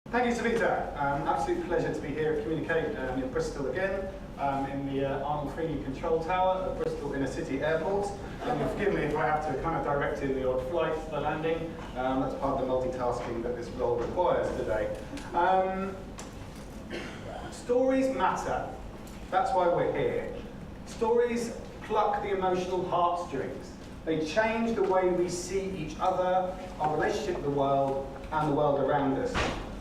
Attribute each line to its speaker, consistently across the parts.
Speaker 1: Thank you, Savita. Absolute pleasure to be here at Communicate in Bristol again, in the Arnold 3D Control Tower at Bristol Inner City Airport. You'll forgive me if I have to kind of direct in the odd flight, the landing. That's part of the multitasking that this role requires today. Stories matter. That's why we're here. Stories pluck the emotional heartstrings. They change the way we see each other, our relationship with the world, and the world around us.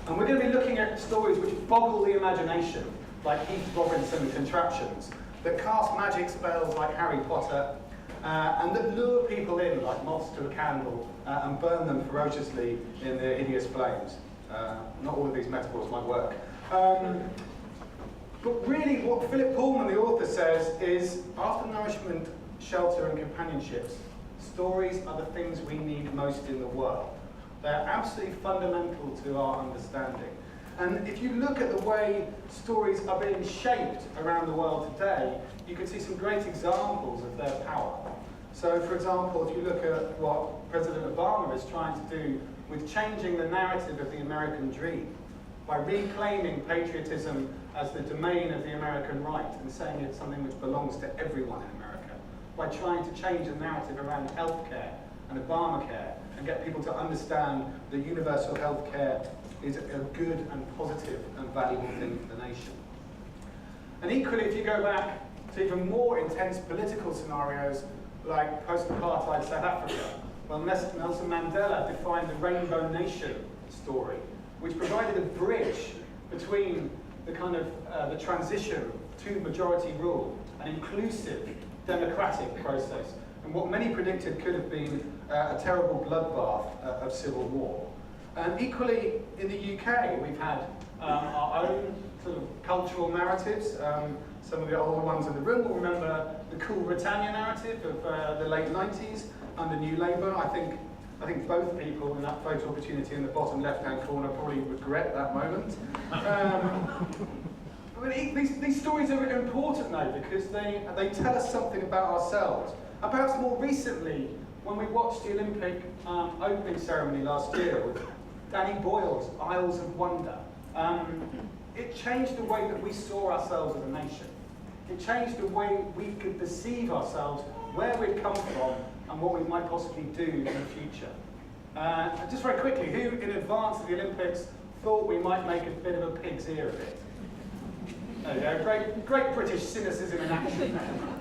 Speaker 1: And we're going to be looking at stories which boggle the imagination, like Heath Robinson contraptions, that cast magic spells like Harry Potter, and that lure people in like moths to a candle and burn them ferociously in their hideous flames. Not all of these metaphors might work. But really what Philip Pullman, the author, says is, after nourishment, shelter and companionships, stories are the things we need most in the world. They're absolutely fundamental to our understanding. And if you look at the way stories are being shaped around the world today, you can see some great examples of their power. So, for example, if you look at what President Obama is trying to do with changing the narrative of the American dream, by reclaiming patriotism as the domain of the American right and saying it's something which belongs to everyone in America, by trying to change the narrative around healthcare and Obamacare and get people to understand that universal healthcare is a good and positive and valuable thing for the nation. And equally, if you go back to even more intense political scenarios like post-apartheid South Africa, well, Nelson Mandela defined the Rainbow Nation story, which provided a bridge between the kind of the transition to majority rule, an inclusive democratic process, and what many predicted could have been a terrible bloodbath of civil war. And equally, in the UK, we've had our own sort of cultural narratives. Some of the older ones in the room will remember the Cool Britannia narrative of the late 90s under New Labour. I think both people in that photo opportunity in the bottom left-hand corner probably regret that moment. But these stories are important though, because they tell us something about ourselves. And perhaps more recently, when we watched the Olympic opening ceremony last year with Danny Boyle's Isles of Wonder, it changed the way that we saw ourselves as a nation. It changed the way we could perceive ourselves, where we'd come from, and what we might possibly do in the future. Just very quickly, who in advance of the Olympics thought we might make a bit of a pig's ear of it? There you go, great British cynicism in action there.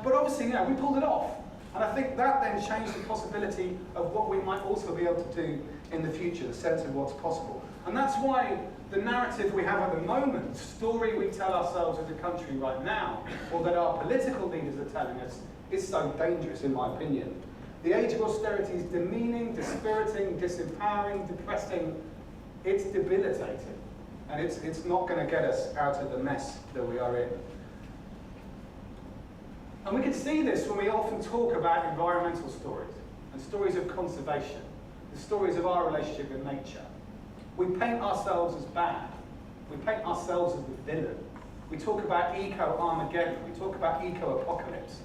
Speaker 1: But obviously, we pulled it off. And I think that then changed the possibility of what we might also be able to do in the future, the sense of what's possible. And that's why the narrative we have at the moment, the story we tell ourselves as a country right now, or that our political leaders are telling us, is so dangerous, in my opinion. The age of austerity is demeaning, dispiriting, disempowering, depressing. It's debilitating. And it's not going to get us out of the mess that we are in. And we can see this when we often talk about environmental stories and stories of conservation, the stories of our relationship with nature. We paint ourselves as bad. We paint ourselves as the villain. We talk about eco-Armageddon. We talk about eco-apocalypse.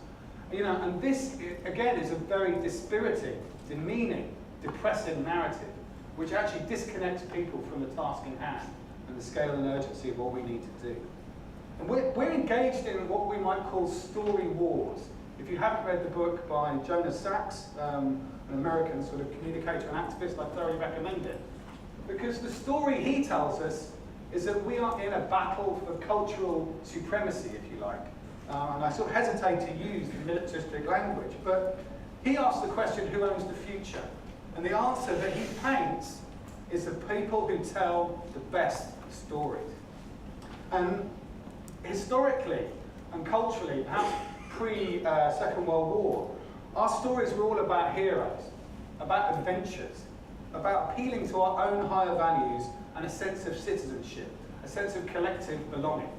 Speaker 1: And this, again, is a very dispiriting, demeaning, depressing narrative, which actually disconnects people from the task in hand and the scale and urgency of what we need to do. And we're engaged in what we might call story wars. If you haven't read the book by Jonas Sachs, an American sort of communicator and activist, I thoroughly recommend it. Because the story he tells us is that we are in a battle for cultural supremacy, if you like. And I sort of hesitate to use the militaristic language, but he asks the question, who owns the future? And the answer that he paints is the people who tell the best stories. And historically and culturally, perhaps pre-Second World War, our stories were all about heroes, about adventures, about appealing to our own higher values and a sense of citizenship, a sense of collective belonging.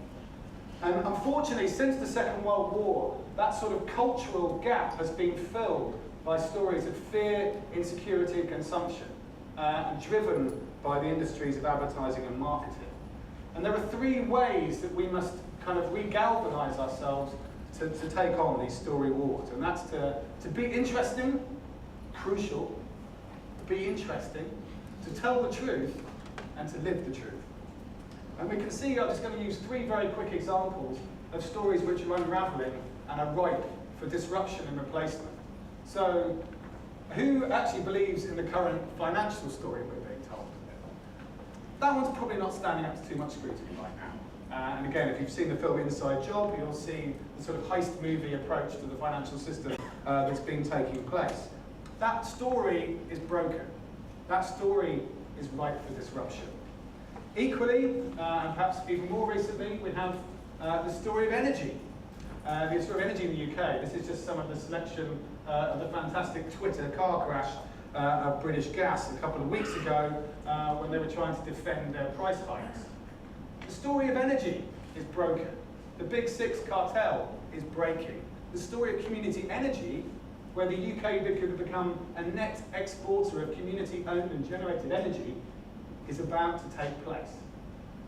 Speaker 1: And unfortunately, since the Second World War, that sort of cultural gap has been filled by stories of fear, insecurity and consumption, and driven by the industries of advertising and marketing. And there are three ways that we must kind of re-galvanize ourselves to take on these story wars. And that's to be interesting, crucial, to be interesting, to tell the truth, and to live the truth. And we can see, I'm just going to use 3 very quick examples of stories which are unravelling and are ripe for disruption and replacement. So, who actually believes in the current financial story we're being told? That one's probably not standing up to too much scrutiny right now. And again, if you've seen the film Inside Job, you'll see the sort of heist movie approach to the financial system that's been taking place. That story is broken. That story is ripe for disruption. Equally, and perhaps even more recently, we have the story of energy. The story of energy in the UK. This is just some of the selection of the fantastic Twitter car crash of British Gas a couple of weeks ago when they were trying to defend their price hikes. The story of energy is broken. The Big Six cartel is breaking. The story of community energy, where the UK could become a net exporter of community-owned and generated energy, is about to take place.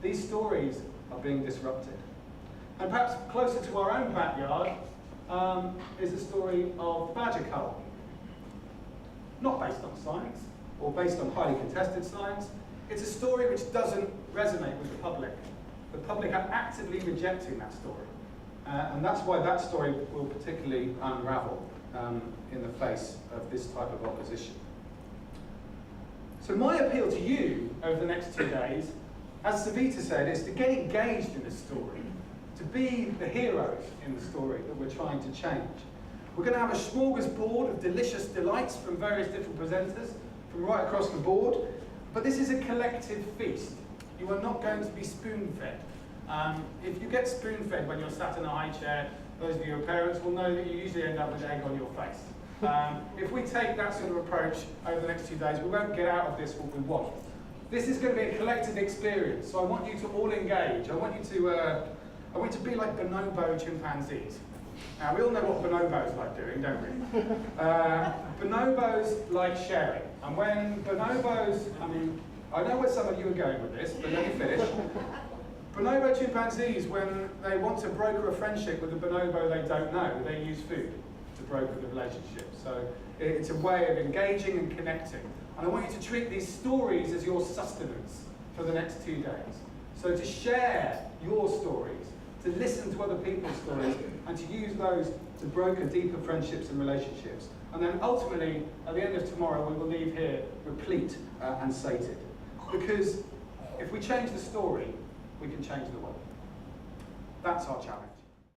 Speaker 1: These stories are being disrupted. And perhaps closer to our own backyard is the story of Badger Cull. Not based on science, or based on highly contested science. It's a story which doesn't resonate with the public. The public are actively rejecting that story. And that's why that story will particularly unravel in the face of this type of opposition. So my appeal to you over the next 2 days, as Savita said, is to get engaged in this story, to be the heroes in the story that we're trying to change. We're going to have a smorgasbord of delicious delights from various different presenters from right across the board, but this is a collective feast. You are not going to be spoon-fed. If you get spoon-fed when you're sat in a high chair, those of you who are parents will know that you usually end up with egg on your face. If we take that sort of approach over the next 2 days, we won't get out of this what we want. This is going to be a collective experience, so I want you to all engage. I want you to be like bonobo chimpanzees. Now, we all know what bonobos like doing, don't we? Bonobos like sharing. And when bonobos, I know where some of you are going with this, but let me finish. Bonobo chimpanzees, when they want to broker a friendship with a bonobo they don't know, they use food to broker the relationship. So it's a way of engaging and connecting. And I want you to treat these stories as your sustenance for the next 2 days. So to share your stories, to listen to other people's stories, and to use those to broker deeper friendships and relationships. And then ultimately, at the end of tomorrow, we will leave here replete and sated. Because if we change the story, we can change the world. That's our challenge.